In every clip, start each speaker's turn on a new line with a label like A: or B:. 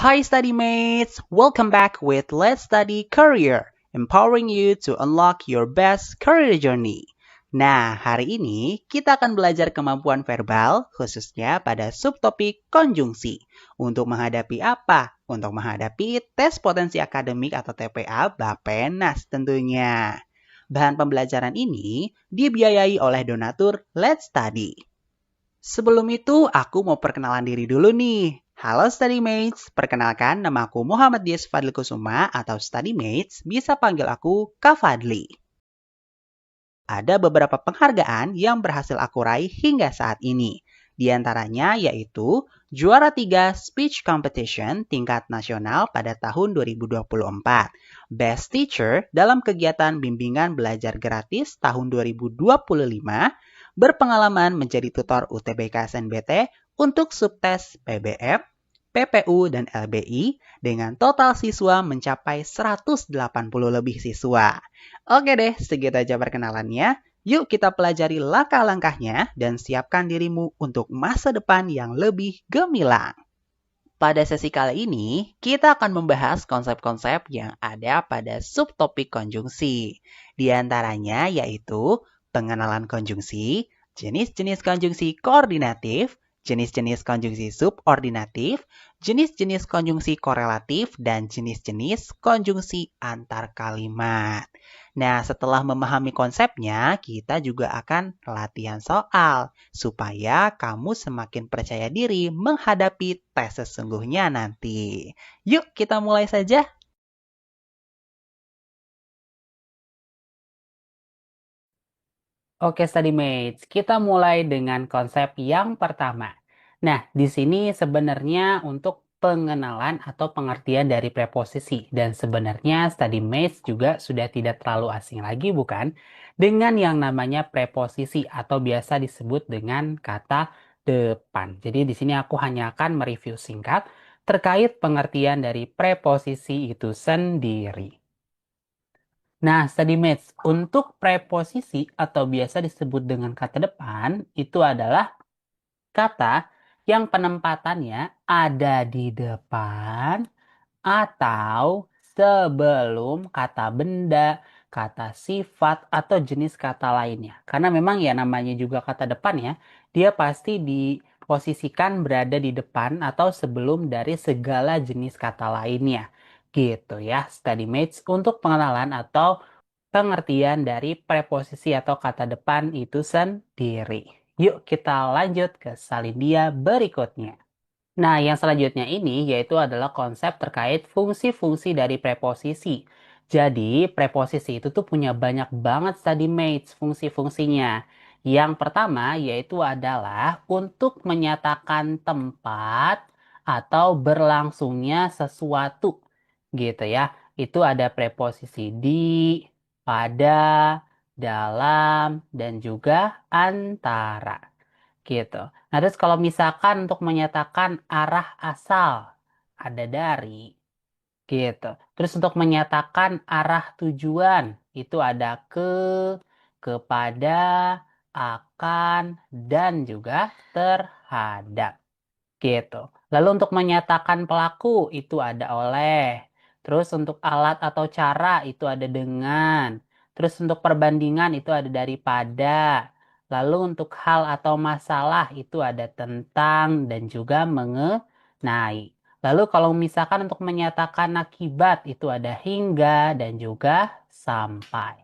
A: Hi study mates, welcome back with Let's Study Career, empowering you to unlock your best career journey. Nah, hari ini kita akan belajar kemampuan verbal khususnya pada subtopik konjungsi. Untuk menghadapi apa? Untuk menghadapi tes potensi akademik atau TPA Bapenas tentunya. Bahan pembelajaran ini dibiayai oleh donatur Let's Study. Sebelum itu, aku mau perkenalan diri dulu nih. Halo Study Mates, perkenalkan nama aku Muhammad Dias Fadli Kusuma atau Study Mates, bisa panggil aku Kak Fadli. Ada beberapa penghargaan yang berhasil aku raih hingga saat ini. Di antaranya yaitu juara 3 Speech Competition tingkat nasional pada tahun 2024, Best Teacher dalam kegiatan bimbingan belajar gratis tahun 2025, berpengalaman menjadi tutor UTBK SNBT untuk subtes PBM, PPU, dan LBI dengan total siswa mencapai 180 lebih siswa. Oke deh, segitu aja perkenalannya. Yuk kita pelajari langkah-langkahnya dan siapkan dirimu untuk masa depan yang lebih gemilang. Pada sesi kali ini, kita akan membahas konsep-konsep yang ada pada subtopik konjungsi. Di antaranya yaitu pengenalan konjungsi, jenis-jenis konjungsi koordinatif, jenis-jenis konjungsi subordinatif, jenis-jenis konjungsi korelatif, dan jenis-jenis konjungsi antar kalimat. Nah, setelah memahami konsepnya, kita juga akan latihan soal supaya kamu semakin percaya diri menghadapi tes sesungguhnya nanti. Yuk, kita mulai saja. Oke, study mates, kita mulai dengan konsep yang pertama. Nah, di sini sebenarnya untuk pengenalan atau pengertian dari preposisi. Dan sebenarnya study mates juga sudah tidak terlalu asing lagi, bukan? Dengan yang namanya preposisi atau biasa disebut dengan kata depan. Jadi di sini aku hanya akan mereview singkat terkait pengertian dari preposisi itu sendiri. Nah, study mates, untuk preposisi atau biasa disebut dengan kata depan, itu adalah kata yang penempatannya ada di depan atau sebelum kata benda, kata sifat, atau jenis kata lainnya. Karena memang ya namanya juga kata depan ya, dia pasti diposisikan berada di depan atau sebelum dari segala jenis kata lainnya. Gitu ya, study mates, untuk pengenalan atau pengertian dari preposisi atau kata depan itu sendiri. Yuk kita lanjut ke salindia berikutnya. Nah, yang selanjutnya ini yaitu adalah konsep terkait fungsi-fungsi dari preposisi. Jadi, preposisi itu tuh punya banyak banget study mates fungsi-fungsinya. Yang pertama yaitu adalah untuk menyatakan tempat atau berlangsungnya sesuatu. Gitu ya. Itu ada preposisi di, pada, dalam, dan juga antara. Gitu. Nah, terus kalau misalkan untuk menyatakan arah asal, ada dari, gitu. Terus untuk menyatakan arah tujuan, itu ada ke, kepada, akan, dan juga terhadap. Gitu. Lalu untuk menyatakan pelaku, itu ada oleh. Terus untuk alat atau cara, itu ada dengan. Terus untuk perbandingan, itu ada daripada. Lalu untuk hal atau masalah itu ada tentang dan juga mengenai. Lalu kalau misalkan untuk menyatakan akibat itu ada hingga dan juga sampai.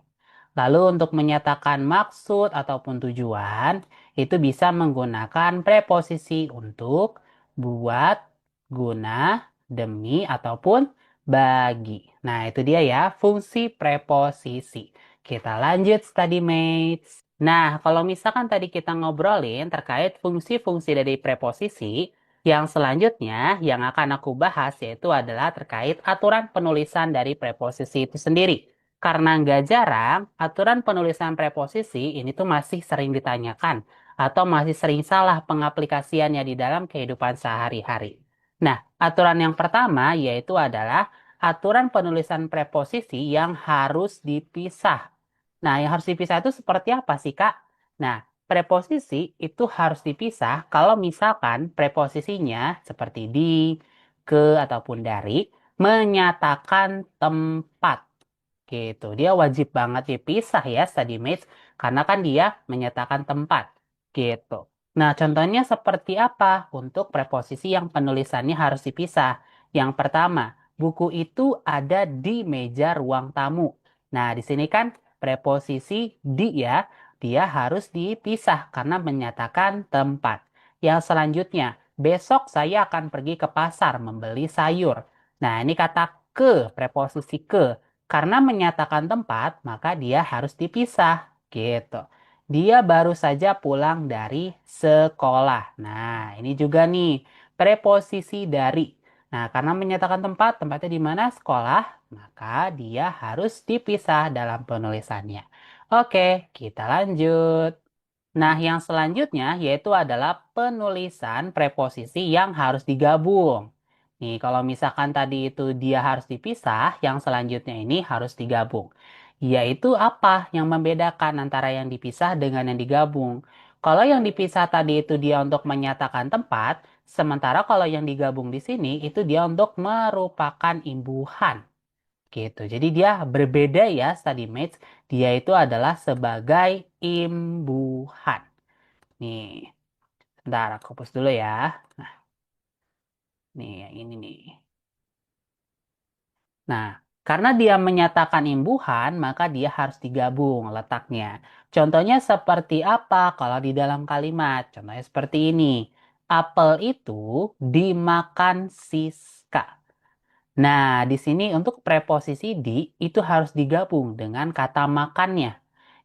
A: Lalu untuk menyatakan maksud ataupun tujuan itu bisa menggunakan preposisi untuk, buat, guna, demi, ataupun bagi. Nah itu dia ya fungsi preposisi. Kita lanjut study mates. Nah, kalau misalkan tadi kita ngobrolin terkait fungsi-fungsi dari preposisi, yang selanjutnya yang akan aku bahas yaitu adalah terkait aturan penulisan dari preposisi itu sendiri. Karena nggak jarang, aturan penulisan preposisi ini tuh masih sering ditanyakan atau masih sering salah pengaplikasiannya di dalam kehidupan sehari-hari. Nah, aturan yang pertama yaitu adalah aturan penulisan preposisi yang harus dipisah. Nah, yang harus dipisah itu seperti apa sih, Kak? Nah, preposisi itu harus dipisah kalau misalkan preposisinya seperti di, ke ataupun dari menyatakan tempat. Gitu. Dia wajib banget dipisah ya study mates karena kan dia menyatakan tempat. Gitu. Nah, contohnya seperti apa untuk preposisi yang penulisannya harus dipisah? Yang pertama, buku itu ada di meja ruang tamu. Nah, di sini kan preposisi di ya, dia harus dipisah karena menyatakan tempat. Yang selanjutnya, besok saya akan pergi ke pasar membeli sayur. Nah, ini kata ke, preposisi ke. Karena menyatakan tempat, maka dia harus dipisah. Gitu. Dia baru saja pulang dari sekolah. Nah, ini juga nih, preposisi dari. Nah, karena menyatakan tempat, tempatnya di mana? Sekolah, maka dia harus dipisah dalam penulisannya. Oke, kita lanjut. Nah, yang selanjutnya yaitu adalah penulisan preposisi yang harus digabung. Nih, kalau misalkan tadi itu dia harus dipisah, yang selanjutnya ini harus digabung. Yaitu apa yang membedakan antara yang dipisah dengan yang digabung? Kalau yang dipisah tadi itu dia untuk menyatakan tempat, sementara kalau yang digabung di sini itu dia untuk merupakan imbuhan. Gitu. Jadi dia berbeda ya study mates. Dia itu adalah sebagai imbuhan. Nih, bentar aku hapus dulu ya. Nah, nih yang ini nih. Nah, karena dia menyatakan imbuhan, maka dia harus digabung letaknya. Contohnya seperti apa kalau di dalam kalimat? Contohnya seperti ini. Apel itu dimakan Siska. Nah, di sini untuk preposisi di itu harus digabung dengan kata makannya.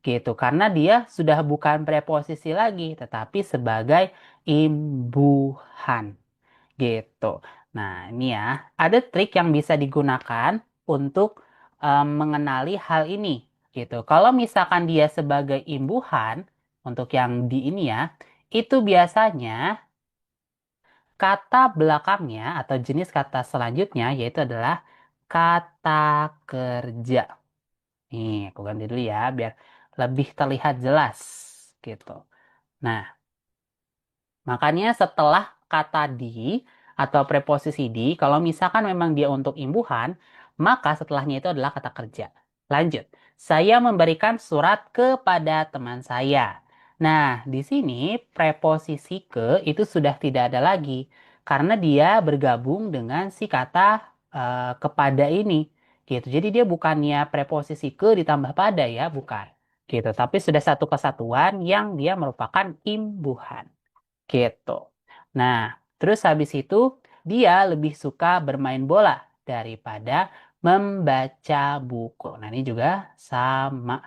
A: Gitu, karena dia sudah bukan preposisi lagi, tetapi sebagai imbuhan. Gitu. Nah, ini ya, ada trik yang bisa digunakan untuk mengenali hal ini. Gitu. Kalau misalkan dia sebagai imbuhan, untuk yang di ini ya, itu biasanya kata belakangnya atau jenis kata selanjutnya yaitu adalah kata kerja. Nih, aku ganti dulu ya biar lebih terlihat jelas gitu. Nah, makanya setelah kata di atau preposisi di, kalau misalkan memang dia untuk imbuhan, maka setelahnya itu adalah kata kerja. Lanjut. Saya memberikan surat kepada teman saya. Nah, di sini preposisi ke itu sudah tidak ada lagi karena dia bergabung dengan si kata kepada ini. Gitu. Jadi dia bukannya preposisi ke ditambah pada ya, bukan. Gitu. Tapi sudah satu kesatuan yang dia merupakan imbuhan. Gitu. Nah, terus habis itu dia lebih suka bermain bola daripada membaca buku. Nah, ini juga sama.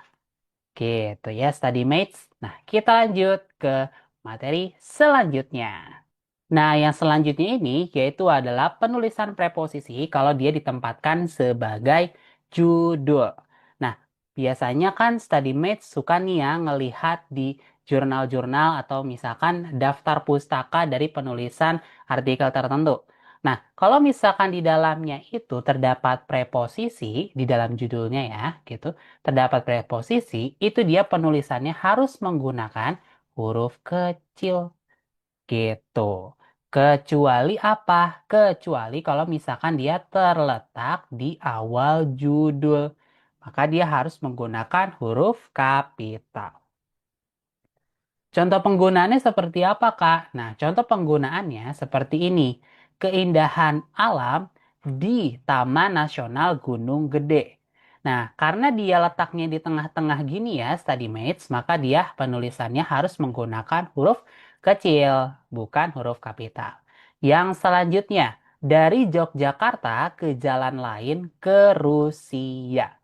A: Gitu ya, study mates. Nah, kita lanjut ke materi selanjutnya. Nah, yang selanjutnya ini yaitu adalah penulisan preposisi kalau dia ditempatkan sebagai judul. Nah, biasanya kan study mates suka nih ya ngelihat di jurnal-jurnal atau misalkan daftar pustaka dari penulisan artikel tertentu. Nah, kalau misalkan di dalamnya itu terdapat preposisi di dalam judulnya ya, gitu, terdapat preposisi, itu dia penulisannya harus menggunakan huruf kecil. Gitu. Kecuali apa? Kecuali kalau misalkan dia terletak di awal judul. Maka dia harus menggunakan huruf kapital. Contoh penggunaannya seperti apa, Kak? Nah, contoh penggunaannya seperti ini. Keindahan alam di Taman Nasional Gunung Gede. Nah, karena dia letaknya di tengah-tengah gini ya, study mates, maka dia penulisannya harus menggunakan huruf kecil, bukan huruf kapital. Yang selanjutnya, dari Yogyakarta ke jalan lain ke Rusia.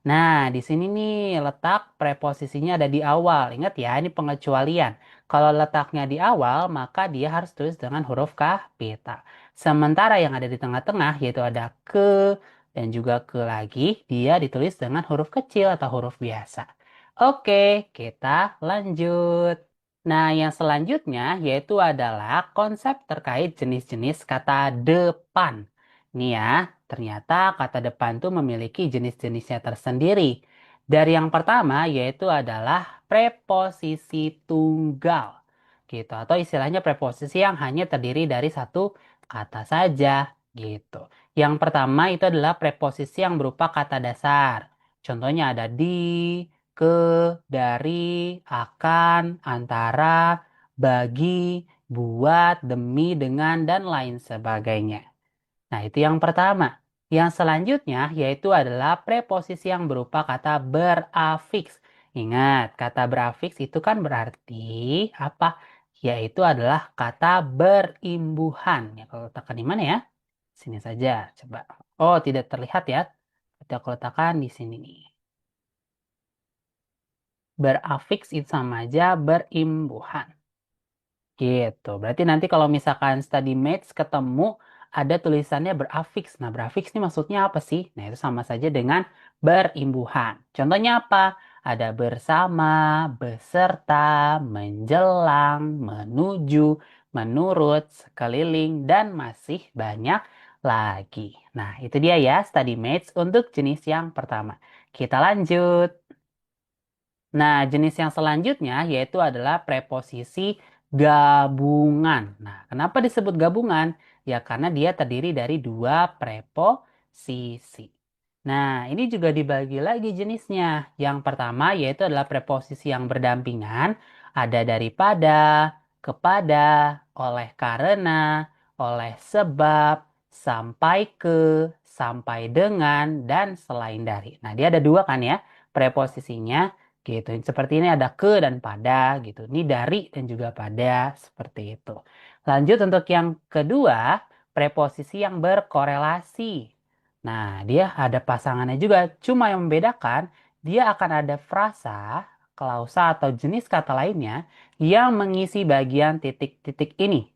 A: Nah, di sini nih letak preposisinya ada di awal. Ingat ya, ini pengecualian. Kalau letaknya di awal, maka dia harus tulis dengan huruf kapital. Sementara yang ada di tengah-tengah, yaitu ada ke dan juga ke lagi, dia ditulis dengan huruf kecil atau huruf biasa. Oke, kita lanjut. Nah, yang selanjutnya yaitu adalah konsep terkait jenis-jenis kata depan. Ini ya, ternyata kata depan tuh memiliki jenis-jenisnya tersendiri. Dari yang pertama yaitu adalah preposisi tunggal. Gitu, atau istilahnya preposisi yang hanya terdiri dari satu kata saja. Gitu. Yang pertama itu adalah preposisi yang berupa kata dasar. Contohnya ada di, ke, dari, akan, antara, bagi, buat, demi, dengan, dan lain sebagainya. Nah, itu yang pertama. Yang selanjutnya yaitu adalah preposisi yang berupa kata berafiks. Ingat, kata berafiks itu kan berarti apa? Yaitu adalah kata berimbuhan. Ya, kalau letakkan di mana ya? Sini saja, coba. Oh, tidak terlihat ya. Kita aku letakkan di sini nih. Berafiks itu sama aja berimbuhan. Gitu. Berarti nanti kalau misalkan study mates ketemu ada tulisannya berafiks. Nah, berafiks ini maksudnya apa sih? Nah, itu sama saja dengan berimbuhan. Contohnya apa? Ada bersama, beserta, menjelang, menuju, menurut, sekeliling, dan masih banyak lagi. Nah, itu dia ya study mates untuk jenis yang pertama. Kita lanjut. Nah, jenis yang selanjutnya yaitu adalah preposisi gabungan. Nah, kenapa disebut gabungan? Ya, karena dia terdiri dari dua preposisi. Nah, ini juga dibagi lagi jenisnya. Yang pertama yaitu adalah preposisi yang berdampingan. Ada daripada, kepada, oleh karena, oleh sebab, sampai ke, sampai dengan, dan selain dari. Nah, dia ada dua kan ya preposisinya gitu. Seperti ini ada ke dan pada gitu. Ini dari dan juga pada seperti itu. Lanjut untuk yang kedua, preposisi yang berkorelasi. Nah, dia ada pasangannya juga. Cuma yang membedakan, dia akan ada frasa, klausa atau jenis kata lainnya yang mengisi bagian titik-titik ini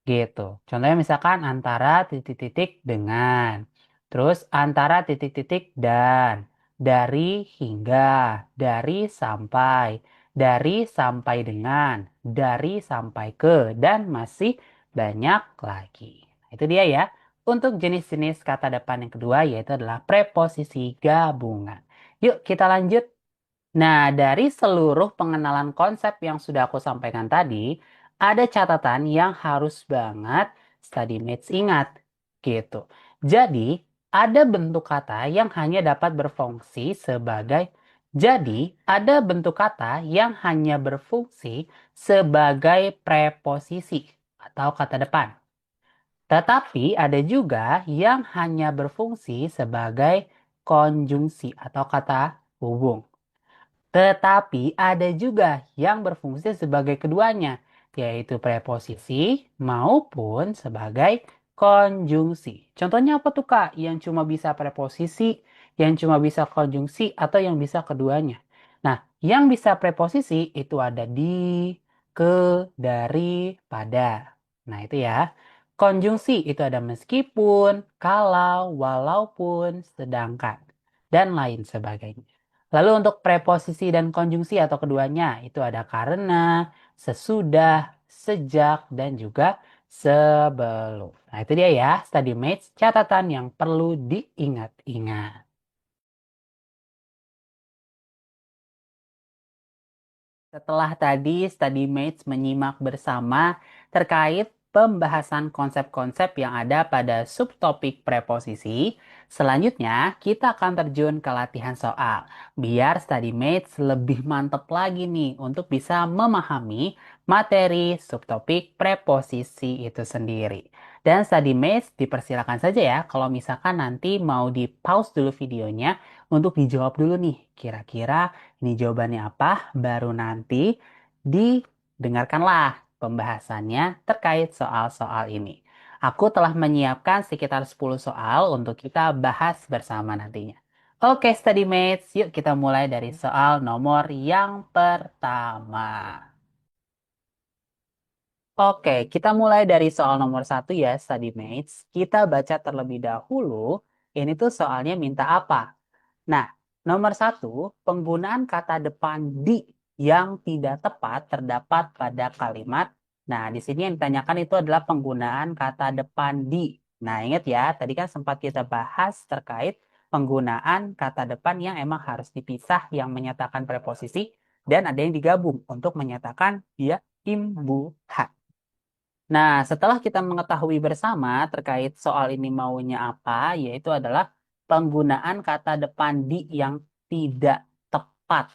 A: gitu. Contohnya misalkan antara titik-titik dengan, terus antara titik-titik dan, dari hingga, dari sampai, dari sampai dengan, dari sampai ke, dan masih banyak lagi. Nah, itu dia ya. Untuk jenis-jenis kata depan yang kedua yaitu adalah preposisi gabungan. Yuk kita lanjut. Nah, dari seluruh pengenalan konsep yang sudah aku sampaikan tadi, ada catatan yang harus banget study mates ingat, gitu. Jadi, ada bentuk kata yang hanya dapat berfungsi sebagai preposisi atau kata depan. Tetapi ada juga yang hanya berfungsi sebagai konjungsi atau kata hubung. Tetapi ada juga yang berfungsi sebagai keduanya, yaitu preposisi maupun sebagai konjungsi. Contohnya apa tuh Kak? Yang cuma bisa preposisi, yang cuma bisa konjungsi, atau yang bisa keduanya? Nah, yang bisa preposisi itu ada di, ke, dari, pada. Nah, itu ya. Konjungsi itu ada meskipun, kalau, walaupun, sedangkan, dan lain sebagainya. Lalu untuk preposisi dan konjungsi atau keduanya itu ada karena, sesudah, sejak, dan juga sebelum. Nah itu dia ya study mates catatan yang perlu diingat-ingat. Setelah tadi study mates menyimak bersama terkait pembahasan konsep-konsep yang ada pada subtopik preposisi, selanjutnya kita akan terjun ke latihan soal. Biar study mates lebih mantep lagi nih untuk bisa memahami materi subtopik preposisi itu sendiri. Dan study mates dipersilakan saja ya kalau misalkan nanti mau di pause dulu videonya untuk dijawab dulu nih. Kira-kira ini jawabannya apa? Baru nanti didengarkanlah pembahasannya terkait soal-soal ini. Aku telah menyiapkan sekitar 10 soal untuk kita bahas bersama nantinya. Oke, study mates, yuk kita mulai dari soal nomor yang pertama. Oke, kita mulai dari soal nomor satu ya, study mates. Kita baca terlebih dahulu. Ini tuh soalnya minta apa? Nah, nomor satu, penggunaan kata depan di yang tidak tepat terdapat pada kalimat. Nah, di sini yang ditanyakan itu adalah penggunaan kata depan di. Nah, ingat ya, tadi kan sempat kita bahas terkait penggunaan kata depan yang emang harus dipisah yang menyatakan preposisi dan ada yang digabung untuk menyatakan dia imbuhan. Nah, setelah kita mengetahui bersama terkait soal ini maunya apa, yaitu adalah penggunaan kata depan di yang tidak tepat.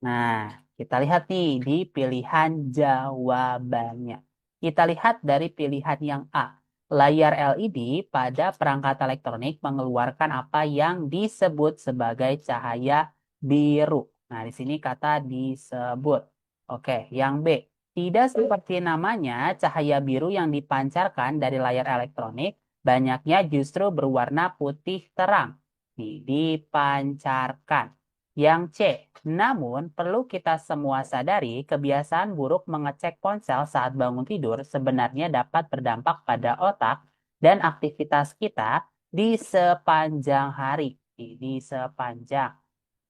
A: Nah, kita lihat nih di pilihan jawabannya. Kita lihat dari pilihan yang A. Layar LED pada perangkat elektronik mengeluarkan apa yang disebut sebagai cahaya biru. Nah, di sini kata disebut. Oke, yang B. Tidak seperti namanya, cahaya biru yang dipancarkan dari layar elektronik banyaknya justru berwarna putih terang. Nih, dipancarkan. Yang C. Namun, perlu kita semua sadari, kebiasaan buruk mengecek ponsel saat bangun tidur sebenarnya dapat berdampak pada otak dan aktivitas kita di sepanjang hari. Di sepanjang.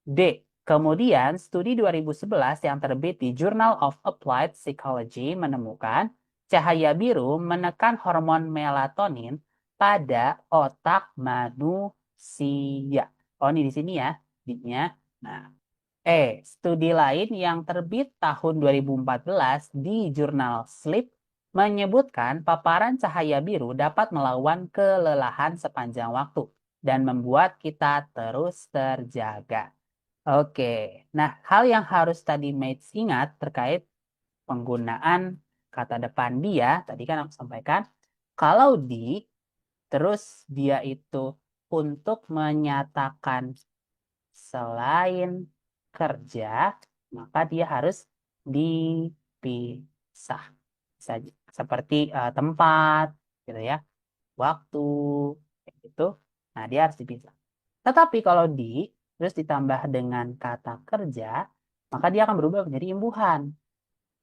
A: D. Kemudian, studi 2011 yang terbit di Journal of Applied Psychology menemukan cahaya biru menekan hormon melatonin pada otak manusia. Oh, ini di sini ya, D-nya. Nah, studi lain yang terbit tahun 2014 di jurnal Sleep menyebutkan paparan cahaya biru dapat melawan kelelahan sepanjang waktu dan membuat kita terus terjaga. Oke, nah hal yang harus tadi Mates ingat terkait penggunaan kata depan dia, tadi kan aku sampaikan, kalau di, terus dia itu untuk menyatakan selain kerja, maka dia harus dipisah. Seperti tempat, gitu ya, waktu, kayak gitu. Nah, dia harus dipisah. Tetapi kalau di, terus ditambah dengan kata kerja, maka dia akan berubah menjadi imbuhan,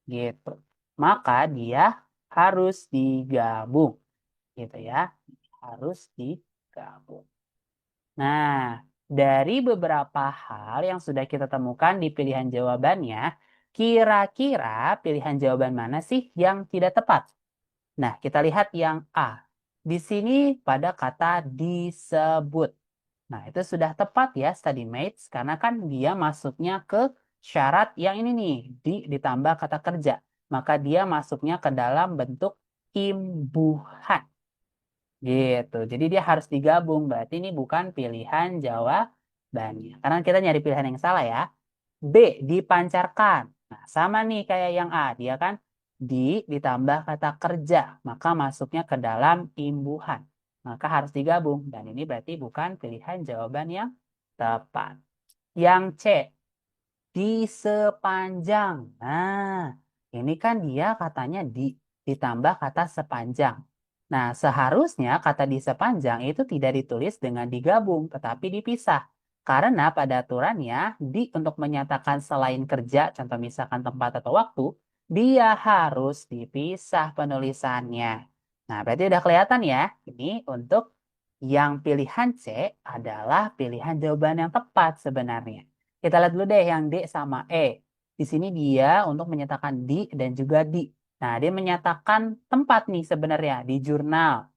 A: gitu. Maka dia harus digabung, gitu ya. Harus digabung. Nah, dari beberapa hal yang sudah kita temukan di pilihan jawabannya, kira-kira pilihan jawaban mana sih yang tidak tepat? Nah, kita lihat yang A. Di sini pada kata disebut. Nah, itu sudah tepat ya study mates karena kan dia masuknya ke syarat yang ini nih, ditambah kata kerja. Maka dia masuknya ke dalam bentuk imbuhan. Gitu. Jadi dia harus digabung. Berarti ini bukan pilihan jawabannya. Karena kita nyari pilihan yang salah ya. B. Dipancarkan. Nah, sama nih kayak yang A. Dia kan ditambah kata kerja. Maka masuknya ke dalam imbuhan. Maka harus digabung. Dan ini berarti bukan pilihan jawaban yang tepat. Yang C. Di sepanjang. Nah, ini kan dia katanya ditambah kata sepanjang. Nah, seharusnya kata di sepanjang itu tidak ditulis dengan digabung, tetapi dipisah. Karena pada aturannya, untuk menyatakan selain kerja, contoh misalkan tempat atau waktu, dia harus dipisah penulisannya. Nah, berarti udah kelihatan ya, ini untuk yang pilihan C adalah pilihan jawaban yang tepat sebenarnya. Kita lihat dulu deh yang D sama E. Di sini dia untuk menyatakan di dan juga di. Nah, dia menyatakan tempat nih sebenarnya di jurnal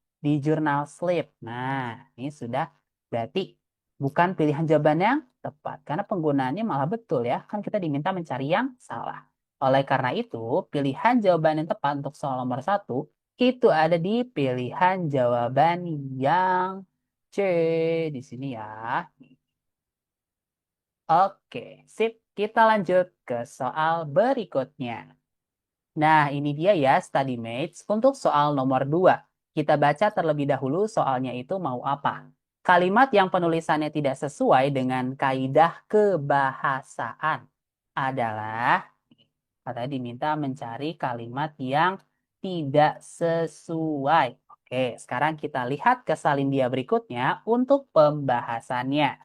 A: Sleep. Nah, ini sudah berarti bukan pilihan jawaban yang tepat karena penggunaannya malah betul ya. Kan kita diminta mencari yang salah. Oleh karena itu, pilihan jawaban yang tepat untuk soal nomor 1 itu ada di pilihan jawaban yang C di sini ya. Oke, sip. Kita lanjut ke soal berikutnya. Nah, ini dia ya study mates untuk soal nomor 2. Kita baca terlebih dahulu soalnya itu mau apa. Kalimat yang penulisannya tidak sesuai dengan kaidah kebahasaan adalah, katanya diminta mencari kalimat yang tidak sesuai. Oke, sekarang kita lihat ke salin dia berikutnya untuk pembahasannya.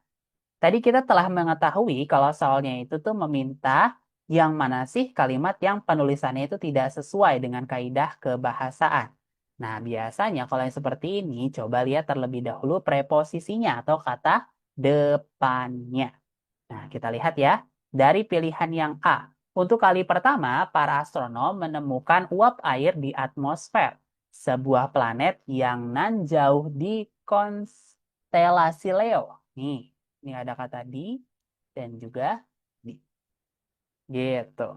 A: Tadi kita telah mengetahui kalau soalnya itu tuh meminta yang mana sih kalimat yang penulisannya itu tidak sesuai dengan kaidah kebahasaan. Nah, biasanya kalau yang seperti ini, coba lihat terlebih dahulu preposisinya atau kata depannya. Nah, kita lihat ya. Dari pilihan yang A. Untuk kali pertama, para astronom menemukan uap air di atmosfer sebuah planet yang nan jauh di konstelasi Leo. Nih, ini ada kata di dan juga di. Gitu.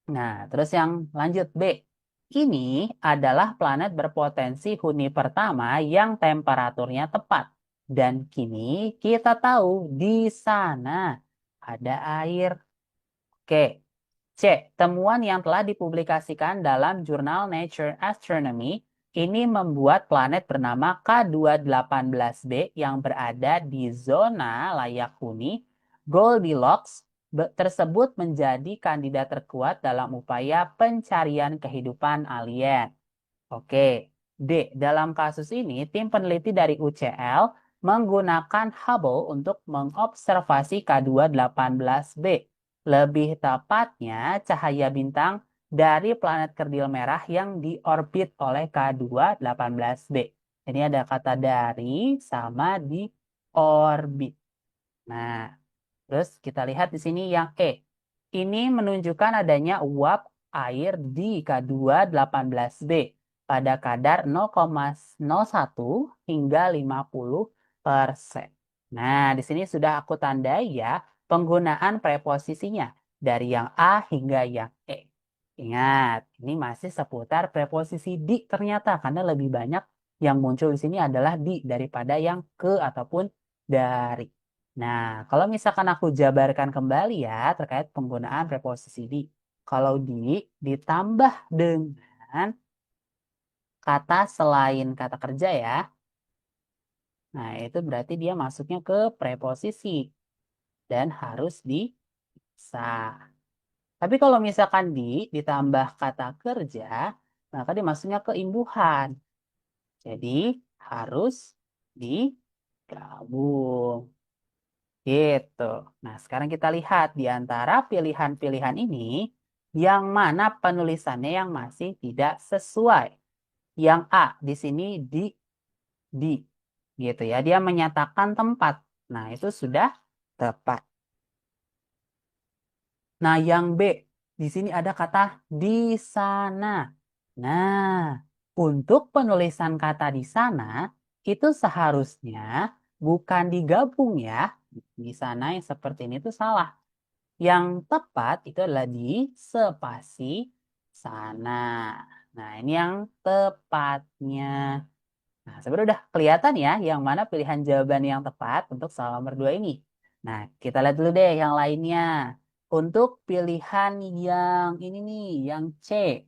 A: Nah, terus yang lanjut B. Ini adalah planet berpotensi huni pertama yang temperaturnya tepat. Dan kini kita tahu di sana ada air. Oke. C. Temuan yang telah dipublikasikan dalam jurnal Nature Astronomy ini membuat planet bernama K218b yang berada di zona layak huni Goldilocks tersebut menjadi kandidat terkuat dalam upaya pencarian kehidupan alien. Oke. D. Dalam kasus ini, tim peneliti dari UCL menggunakan Hubble untuk mengobservasi K218b. Lebih tepatnya, cahaya bintang dari planet kerdil merah yang diorbit oleh K218b. Ini ada kata dari sama di orbit. Nah, terus kita lihat di sini yang E. Ini menunjukkan adanya uap air di K218b pada kadar 0,01 hingga 50%. Nah, di sini sudah aku tandai ya penggunaan preposisinya dari yang A hingga yang E. Ingat, ini masih seputar preposisi di ternyata karena lebih banyak yang muncul di sini adalah di daripada yang ke ataupun dari. Nah, kalau misalkan aku jabarkan kembali ya terkait penggunaan preposisi di. Kalau di ditambah dengan kata selain kata kerja ya. Nah, itu berarti dia masuknya ke preposisi dan harus bisa. Tapi kalau misalkan di ditambah kata kerja, maka dia masuknya ke imbuhan. Jadi harus digabung. Gitu. Nah, sekarang kita lihat di antara pilihan-pilihan ini, yang mana penulisannya yang masih tidak sesuai. Yang A, di sini di, gitu ya. Dia menyatakan tempat. Nah, itu sudah tepat. Nah, yang B, di sini ada kata di sana. Nah, untuk penulisan kata di sana, itu seharusnya bukan digabung ya. Di sana yang seperti ini itu salah. Yang tepat itu adalah di spasi sana. Nah, ini yang tepatnya. Nah, sebenarnya udah kelihatan ya yang mana pilihan jawaban yang tepat untuk soal nomor 2 ini. Nah, kita lihat dulu deh yang lainnya. Untuk pilihan yang ini nih, yang C.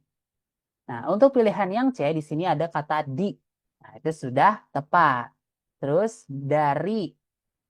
A: Nah, untuk pilihan yang C di sini ada kata di. Nah, itu sudah tepat. Terus dari,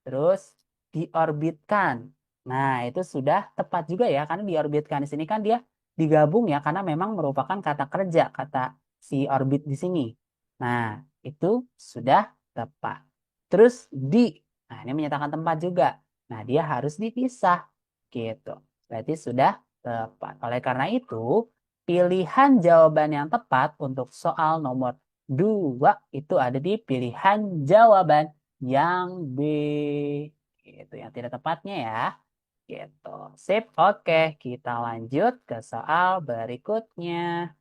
A: terus diorbitkan. Nah, itu sudah tepat juga ya, karena diorbitkan di sini kan dia digabung ya, karena memang merupakan kata kerja, kata si orbit di sini. Nah, itu sudah tepat. Terus di, nah ini menyatakan tempat juga. Nah, dia harus dipisah, gitu. Berarti sudah tepat. Oleh karena itu, pilihan jawaban yang tepat untuk soal nomor 2 itu ada di pilihan jawaban yang B. Gitu, yang tidak tepatnya ya. Gitu. Sip, oke. Kita lanjut ke soal berikutnya.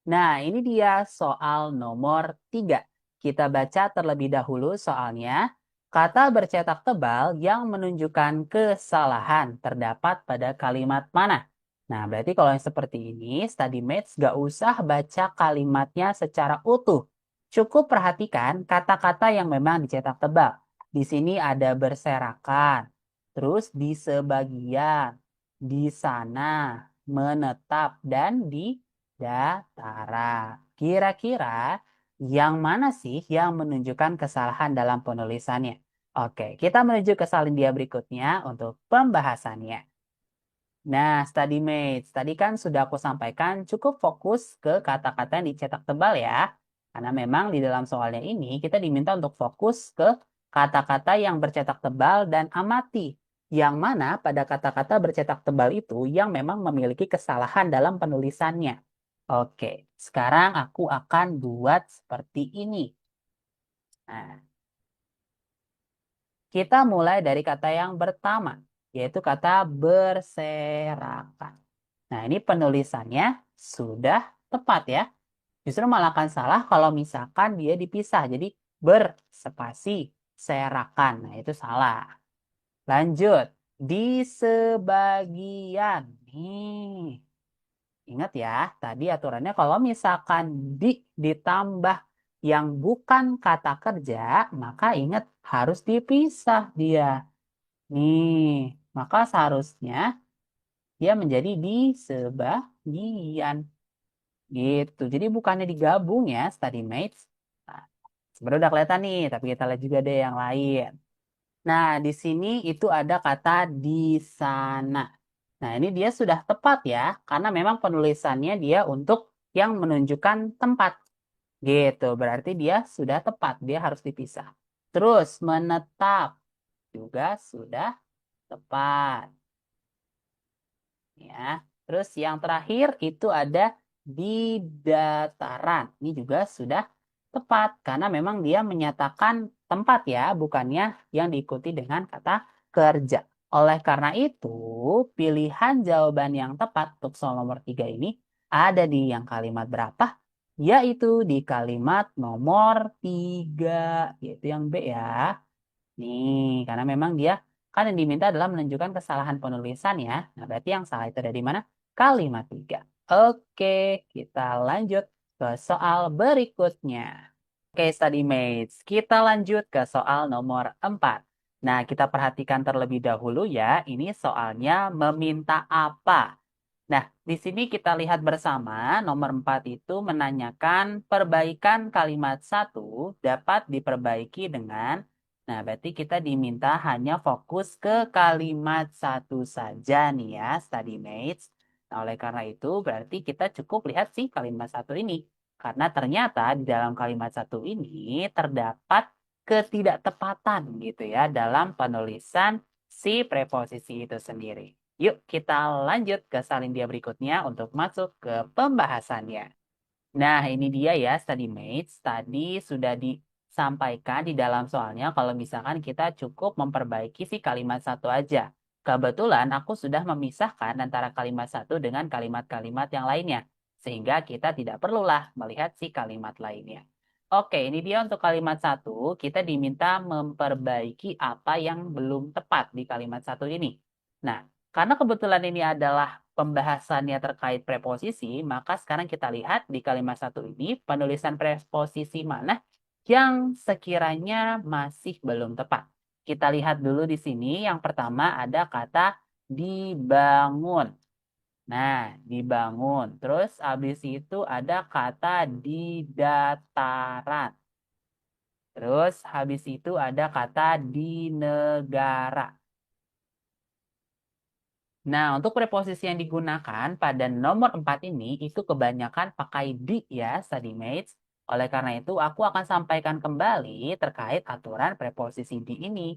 A: Nah, ini dia soal nomor 3. Kita baca terlebih dahulu soalnya. Kata bercetak tebal yang menunjukkan kesalahan terdapat pada kalimat mana? Nah, berarti kalau yang seperti ini, study mates gak usah baca kalimatnya secara utuh. Cukup perhatikan kata-kata yang memang dicetak tebal. Di sini ada berserakan, terus di sebagian, di sana, menetap, dan di dataran. Kira-kira yang mana sih yang menunjukkan kesalahan dalam penulisannya? Oke, kita menuju ke salin dia berikutnya untuk pembahasannya. Nah, study mates, tadi kan sudah aku sampaikan cukup fokus ke kata-kata yang dicetak tebal ya. Karena memang di dalam soalnya ini kita diminta untuk fokus ke kata-kata yang bercetak tebal dan amati. Yang mana pada kata-kata bercetak tebal itu yang memang memiliki kesalahan dalam penulisannya. Oke, sekarang aku akan buat seperti ini. Nah, kita mulai dari kata yang pertama, yaitu kata berserakan. Nah, ini penulisannya sudah tepat ya. Justru malah akan salah kalau misalkan dia dipisah. Jadi berspasi serakan. Nah, itu salah. Lanjut. Di sebagian. Nih. Ingat ya, tadi aturannya kalau misalkan ditambah yang bukan kata kerja, maka ingat harus dipisah dia. Nih, maka seharusnya dia menjadi di sebagian. Gitu. Jadi bukannya digabung ya, study mates. Nah, sebenarnya udah kelihatan nih, tapi kita lihat juga deh yang lain. Nah, di sini itu ada kata di sana. Nah, ini dia sudah tepat ya, karena memang penulisannya dia untuk yang menunjukkan tempat. Gitu, berarti dia sudah tepat, dia harus dipisah. Terus, menetap juga sudah tepat. Ya. Terus yang terakhir itu ada di dataran. Ini juga sudah tepat, karena memang dia menyatakan tempat ya, bukannya yang diikuti dengan kata kerja. Oleh karena itu, pilihan jawaban yang tepat untuk soal nomor 3 ini ada di yang kalimat berapa? Yaitu di kalimat nomor 3, yaitu yang B ya. Nih, karena memang dia kan yang diminta adalah menunjukkan kesalahan penulisan ya. Nah, berarti yang salah itu ada di mana? Kalimat 3. Oke, kita lanjut ke soal berikutnya. Oke, study mates. Kita lanjut ke soal nomor 4. Nah, kita perhatikan terlebih dahulu ya. Ini soalnya meminta apa? Nah, di sini kita lihat bersama nomor 4 itu menanyakan perbaikan kalimat 1 dapat diperbaiki dengan. Nah, berarti kita diminta hanya fokus ke kalimat 1 saja nih ya, study mates. Nah, oleh karena itu berarti kita cukup lihat sih kalimat 1 ini. Karena ternyata di dalam kalimat 1 ini terdapat ketidaktepatan gitu ya dalam penulisan si preposisi itu sendiri. Yuk kita lanjut ke salin dia berikutnya untuk masuk ke pembahasannya. Nah, ini dia ya study mates. Tadi sudah disampaikan di dalam soalnya kalau misalkan kita cukup memperbaiki si kalimat 1 aja. Kebetulan aku sudah memisahkan antara kalimat 1 dengan kalimat-kalimat yang lainnya. Sehingga kita tidak perlulah melihat si kalimat lainnya. Oke, ini dia untuk kalimat 1. Kita diminta memperbaiki apa yang belum tepat di kalimat 1 ini. Nah, karena kebetulan ini adalah pembahasannya terkait preposisi, maka sekarang kita lihat di kalimat 1 ini penulisan preposisi mana yang sekiranya masih belum tepat. Kita lihat dulu di sini, yang pertama ada kata dibangun. Nah, dibangun. Terus habis itu ada kata di dataran. Terus habis itu ada kata di negara. Nah, untuk preposisi yang digunakan pada nomor 4 ini, itu kebanyakan pakai di ya, study mates. Oleh karena itu, aku akan sampaikan kembali terkait aturan preposisi di ini.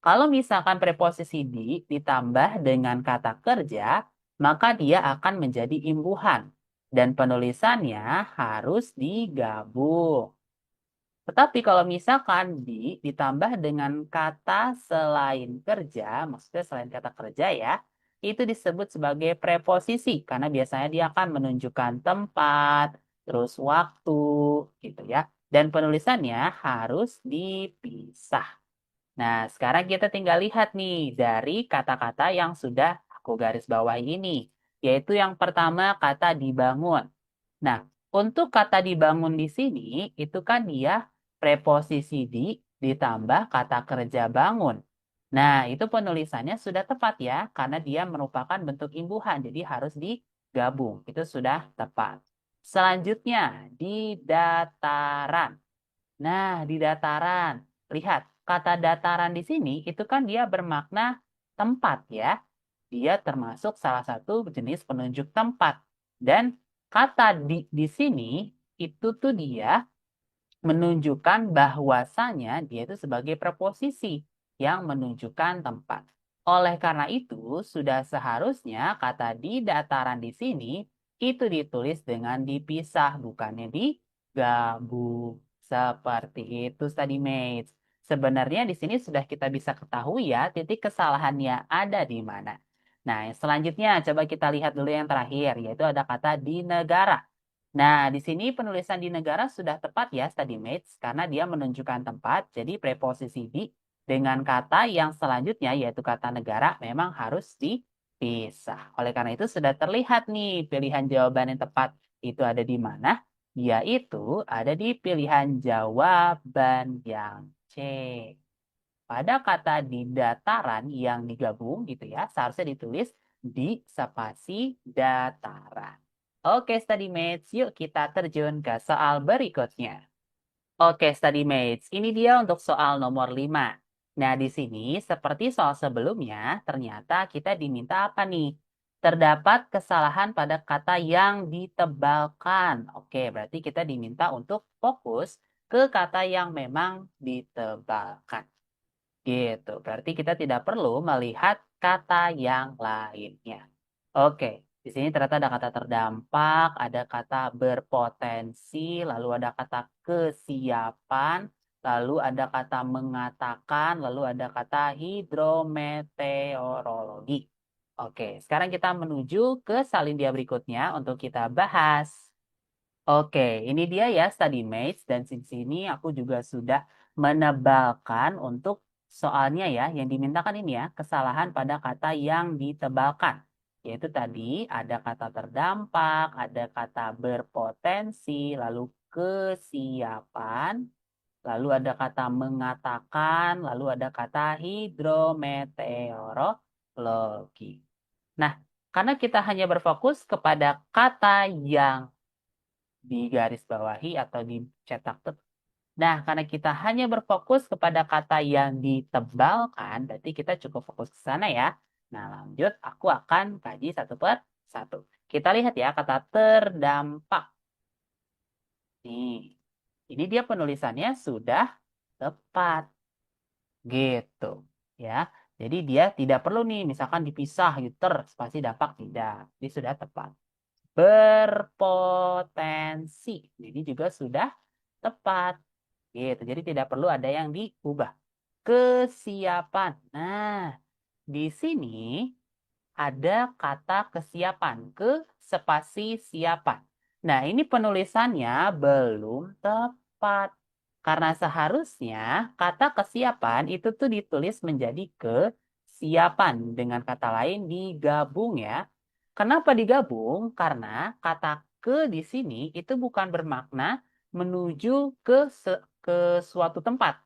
A: Kalau misalkan preposisi di ditambah dengan kata kerja, maka dia akan menjadi imbuhan. Dan penulisannya harus digabung. Tetapi kalau misalkan ditambah dengan kata selain kerja, maksudnya selain kata kerja ya, itu disebut sebagai preposisi karena biasanya dia akan menunjukkan tempat, terus waktu, gitu ya. Dan penulisannya harus dipisah. Nah, sekarang kita tinggal lihat nih dari kata-kata yang sudah aku garis bawahi ini, yaitu yang pertama kata dibangun. Nah, untuk kata dibangun di sini, itu kan dia preposisi di ditambah kata kerja bangun. Nah, itu penulisannya sudah tepat ya, karena dia merupakan bentuk imbuhan, jadi harus digabung. Itu sudah tepat. Selanjutnya, di dataran. Nah, di dataran. Lihat, kata dataran di sini itu kan dia bermakna tempat ya. Dia termasuk salah satu jenis penunjuk tempat. Dan kata di sini itu tuh dia menunjukkan bahwasanya dia itu sebagai preposisi yang menunjukkan tempat. Oleh karena itu, sudah seharusnya kata di dataran di sini itu ditulis dengan dipisah, bukannya digabung. Seperti itu study mates. Sebenarnya di sini sudah kita bisa ketahui ya titik kesalahannya ada di mana. Nah, selanjutnya coba kita lihat dulu yang terakhir, yaitu ada kata di negara. Nah, di sini penulisan di negara sudah tepat ya, study mates, karena dia menunjukkan tempat, jadi preposisi di dengan kata yang selanjutnya, yaitu kata negara, memang harus pisah. Oleh karena itu sudah terlihat nih pilihan jawaban yang tepat itu ada di mana, yaitu ada di pilihan jawaban yang C. Pada kata di dataran yang digabung gitu ya, seharusnya ditulis di spasi dataran. Oke, study mates, yuk kita terjun ke soal berikutnya. Oke, study mates, ini dia untuk soal nomor 5. Nah, di sini seperti soal sebelumnya, ternyata kita diminta apa nih? Terdapat kesalahan pada kata yang ditebalkan. Oke, berarti kita diminta untuk fokus ke kata yang memang ditebalkan. Gitu, berarti kita tidak perlu melihat kata yang lainnya. Oke, di sini ternyata ada kata terdampak, ada kata berpotensi, lalu ada kata kesiapan, lalu ada kata mengatakan, lalu ada kata hidrometeorologi. Oke, sekarang kita menuju ke salindia berikutnya untuk kita bahas. Oke, ini dia ya study mates dan di sini aku juga sudah menebalkan untuk soalnya ya yang dimintakan ini ya kesalahan pada kata yang ditebalkan. Yaitu tadi ada kata terdampak, ada kata berpotensi, lalu kesiapan, lalu ada kata mengatakan, lalu ada kata hidrometeorologi. Nah, karena kita hanya berfokus kepada kata yang digarisbawahi atau dicetak. Nah, karena kita hanya berfokus kepada kata yang ditebalkan, berarti kita cukup fokus ke sana ya. Nah, lanjut, aku akan kaji satu per satu. Kita lihat ya kata terdampak. Nih, ini dia penulisannya sudah tepat. Gitu. Ya, jadi dia tidak perlu nih, misalkan dipisah gitu, spasi dampak tidak. Ini sudah tepat. Berpotensi. Ini juga sudah tepat. Gitu. Jadi tidak perlu ada yang diubah. Kesiapan. Nah, di sini ada kata kesiapan. Ke spasi siapan. Nah, ini penulisannya belum tepat. Karena seharusnya kata kesiapan itu tuh ditulis menjadi kesiapan. Dengan kata lain digabung ya. Kenapa digabung? Karena kata ke di sini itu bukan bermakna menuju ke suatu tempat.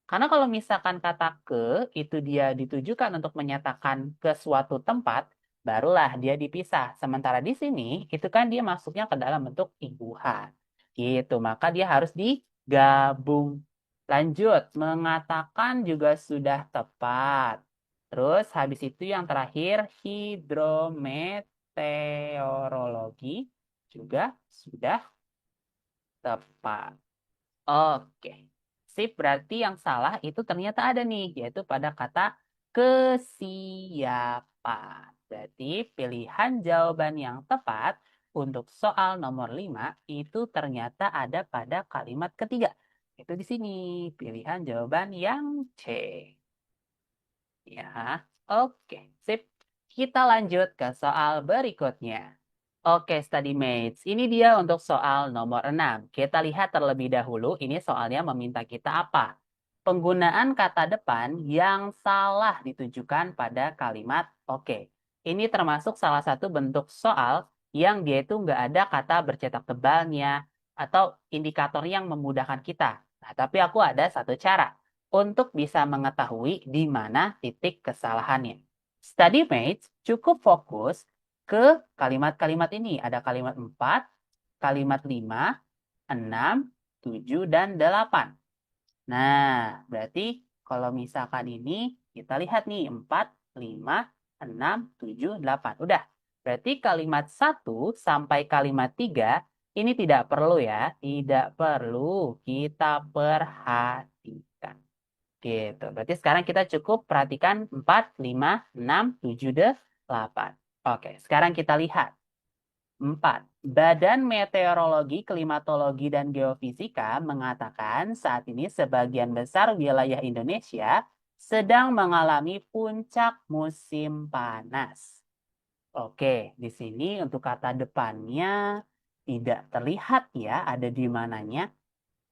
A: Karena kalau misalkan kata ke itu dia ditujukan untuk menyatakan ke suatu tempat, barulah dia dipisah. Sementara di sini itu kan dia masuknya ke dalam bentuk imbuhan. Gitu, maka dia harus digabung. Lanjut, mengatakan juga sudah tepat. Terus habis itu yang terakhir hidrometeorologi juga sudah tepat. Oke. Sip, berarti yang salah itu ternyata ada nih, yaitu pada kata kesiapan. Berarti pilihan jawaban yang tepat untuk soal nomor 5 itu ternyata ada pada kalimat ketiga. Itu di sini, pilihan jawaban yang C. Ya, oke, sip. Kita lanjut ke soal berikutnya. Oke, study mates. Ini dia untuk soal nomor 6. Kita lihat terlebih dahulu, ini soalnya meminta kita apa? Penggunaan kata depan yang salah ditujukan pada kalimat oke. Ini termasuk salah satu bentuk soal yang dia itu nggak ada kata bercetak tebalnya atau indikator yang memudahkan kita. Nah, tapi aku ada satu cara untuk bisa mengetahui di mana titik kesalahannya. Study mates cukup fokus ke kalimat-kalimat ini. Ada kalimat 4, kalimat 5, 6, 7, dan 8. Nah, berarti kalau misalkan ini kita lihat nih 4, 5, 6, 7, 8. Udah. Berarti kalimat 1 sampai kalimat 3 ini tidak perlu ya. Tidak perlu kita perhatikan. Gitu. Berarti sekarang kita cukup perhatikan 4, 5, 6, 7, 8. Oke, sekarang kita lihat. 4. Badan Meteorologi, Klimatologi, dan Geofisika mengatakan saat ini sebagian besar wilayah Indonesia sedang mengalami puncak musim panas. Oke, di sini untuk kata depannya tidak terlihat ya ada di mananya.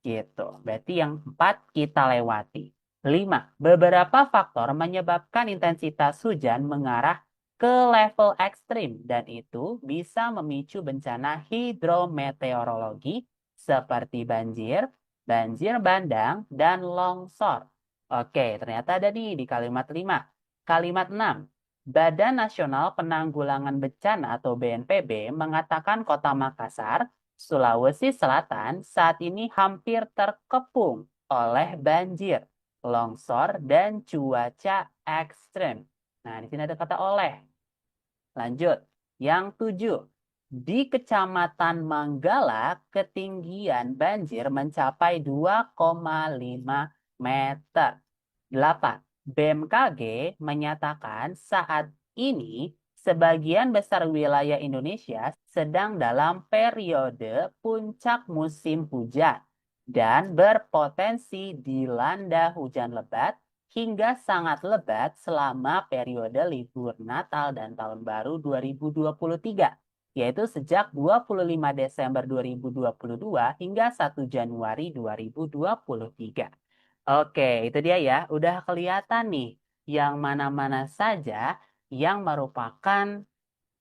A: Gitu. Berarti yang 4 kita lewati. 5. Beberapa faktor menyebabkan intensitas hujan mengarah ke level ekstrim dan itu bisa memicu bencana hidrometeorologi seperti banjir, banjir bandang, dan longsor. Oke, ternyata ada nih di kalimat 5. Kalimat 6. Badan Nasional Penanggulangan Bencana atau BNPB mengatakan Kota Makassar, Sulawesi Selatan saat ini hampir terkepung oleh banjir, longsor, dan cuaca ekstrim. Nah, di sini ada kata oleh. Lanjut. Yang 7. Di Kecamatan Manggala, ketinggian banjir mencapai 2,5 meter. 8. BMKG menyatakan saat ini sebagian besar wilayah Indonesia sedang dalam periode puncak musim hujan dan berpotensi dilanda hujan lebat hingga sangat lebat selama periode libur Natal dan Tahun Baru 2023, yaitu sejak 25 Desember 2022 hingga 1 Januari 2023. Oke, itu dia ya. Udah kelihatan nih yang mana-mana saja yang merupakan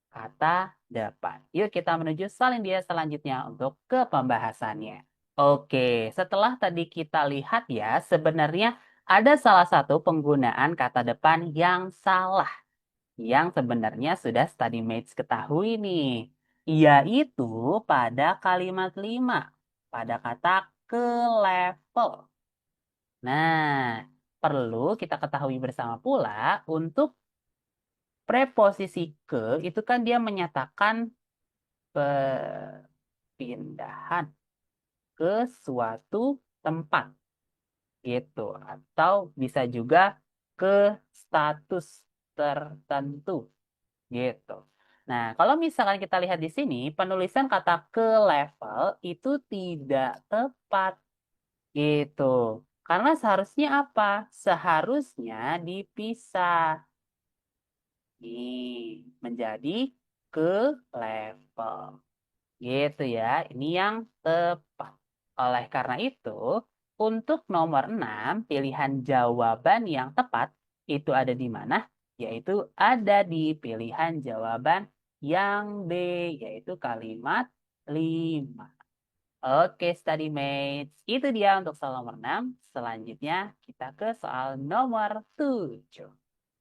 A: kata depan. Yuk kita menuju salin dia selanjutnya untuk ke pembahasannya. Oke, setelah tadi kita lihat ya, sebenarnya ada salah satu penggunaan kata depan yang salah. Yang sebenarnya sudah study mates ketahui nih. Yaitu pada kalimat 5. Pada kata ke level. Nah, perlu kita ketahui bersama pula untuk preposisi ke itu kan dia menyatakan perpindahan ke suatu tempat gitu atau bisa juga ke status tertentu gitu. Nah, kalau misalkan kita lihat di sini penulisan kata ke level itu tidak tepat gitu. Karena seharusnya apa? Seharusnya dipisah. Nih, menjadi ke level. Gitu ya, ini yang tepat. Oleh karena itu, untuk nomor 6, pilihan jawaban yang tepat itu ada di mana? Yaitu ada di pilihan jawaban yang B, yaitu kalimat 5. Oke, study mates. Itu dia untuk soal nomor 6. Selanjutnya, kita ke soal nomor 7.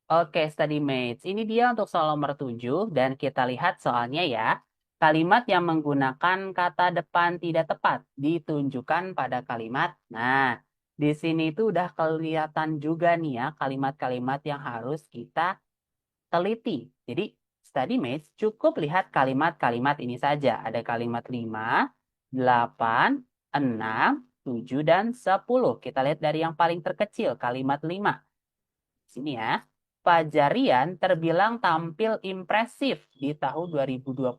A: Oke, study mates. Ini dia untuk soal nomor 7 dan kita lihat soalnya ya. Kalimat yang menggunakan kata depan tidak tepat ditunjukkan pada kalimat. Nah, di sini itu udah kelihatan juga nih ya kalimat-kalimat yang harus kita teliti. Jadi, study mates cukup lihat kalimat-kalimat ini saja. Ada kalimat 5, 8, 6, 7, dan 10. Kita lihat dari yang paling terkecil, kalimat 5. Sini ya. Fajarian terbilang tampil impresif di tahun 2022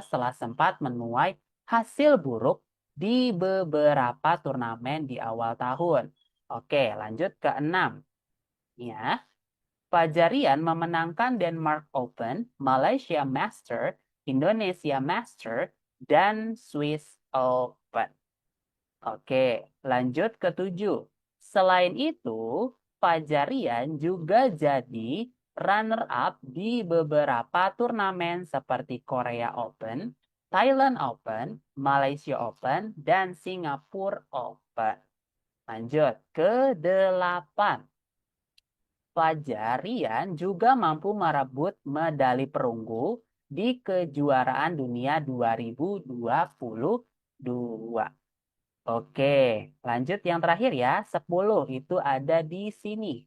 A: setelah sempat menuai hasil buruk di beberapa turnamen di awal tahun. Oke, lanjut ke 6. Ya. Fajarian memenangkan Denmark Open, Malaysia Master, Indonesia Master, dan Swiss Open. Oke, lanjut ke 7. Selain itu, Fajarian juga jadi runner-up di beberapa turnamen seperti Korea Open, Thailand Open, Malaysia Open, dan Singapore Open. Lanjut ke 8. Fajarian juga mampu merebut medali perunggu di kejuaraan dunia 2022. Oke, lanjut yang terakhir ya. 10 itu ada di sini.